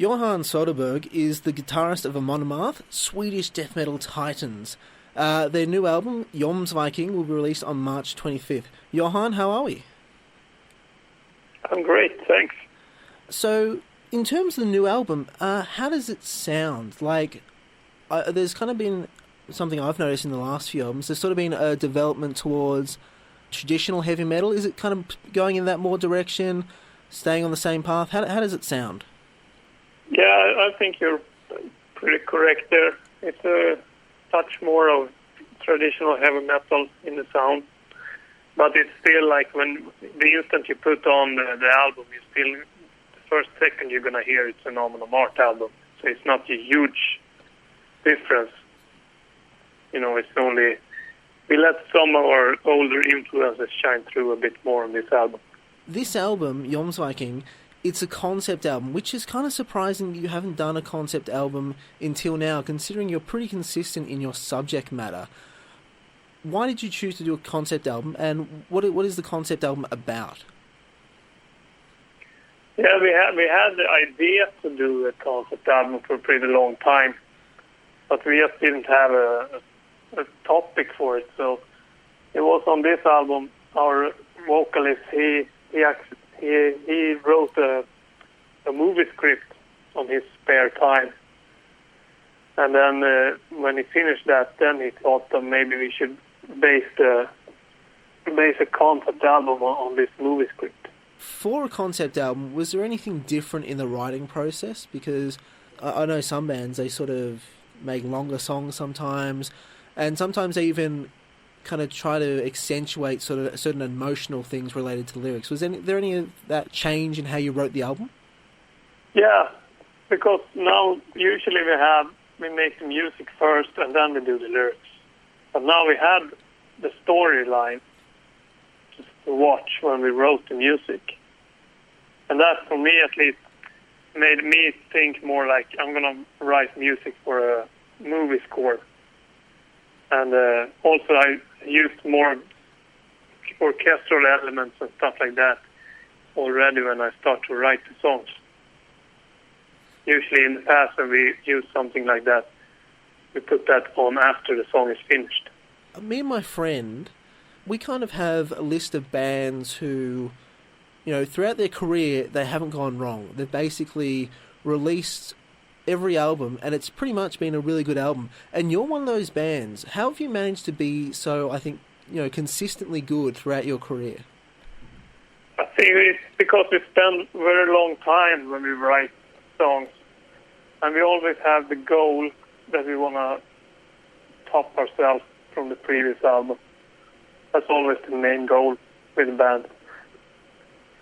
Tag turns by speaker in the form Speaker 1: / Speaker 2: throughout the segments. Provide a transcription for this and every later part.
Speaker 1: Johan Sodelberg is the guitarist of Amon Amarth, Swedish Death Metal Titans. Their new album, Jomsviking, will be released on March 25th. Johan, how are we?
Speaker 2: I'm great, thanks.
Speaker 1: So, in terms of the new album, how does it sound? Like, there's kind of been something I've noticed in the last few albums. There's sort of been a development towards traditional heavy metal. Is it kind of going in that more direction, staying on the same path? How does it sound?
Speaker 2: Yeah, I think you're pretty correct there. It's a touch more of traditional heavy metal in the sound. But it's still like when the instant you put on the album, you still, the first second you're going to hear it's an Amon Amarth album. So it's not a huge difference. You know, it's only, we let some of our older influences shine through a bit more on this album.
Speaker 1: This album, Jomsviking, it's a concept album, which is kind of surprising you haven't done a concept album until now, considering you're pretty consistent in your subject matter. Why did you choose to do a concept album, and what is the concept album about?
Speaker 2: Yeah, we had the idea to do a concept album for a pretty long time, but we just didn't have a topic for it. So it was on this album, our vocalist, he wrote a movie script on his spare time. And then when he finished that, then he thought that maybe we should base a concept album on this movie script.
Speaker 1: For a concept album, was there anything different in the writing process? Because I know some bands, they sort of make longer songs sometimes, and sometimes they even kind of try to accentuate sort of certain emotional things related to lyrics. Was there any of that change in how you wrote the album? Yeah,
Speaker 2: because now usually we make the music first and then we do the lyrics. But now we had the storyline just to watch when we wrote the music. And that, for me at least, made me think more like I'm going to write music for a movie score. And also I used more orchestral elements and stuff like that already when I start to write the songs. Usually in the past when we use something like that, we put that on after the song is finished.
Speaker 1: Me and my friend, we kind of have a list of bands who, you know, throughout their career, they haven't gone wrong. They've basically released every album, and it's pretty much been a really good album. And you're one of those bands. How have you managed to be so, I think, you know, consistently good throughout your career?
Speaker 2: I think it's because we spend a very long time when we write songs, and we always have the goal that we want to top ourselves from the previous album. That's always the main goal with the band.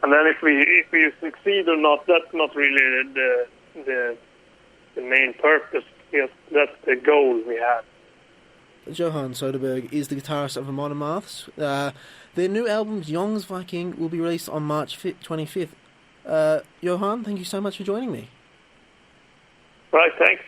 Speaker 2: And then if we succeed or not, that's not really the main purpose. Yes, that's the goal we have.
Speaker 1: Johan Sodelberg is the guitarist of Amon Amarth. Their new album, Jomsviking, will be released on March 25th. Johan, thank you so much for joining me.
Speaker 2: Right, thanks.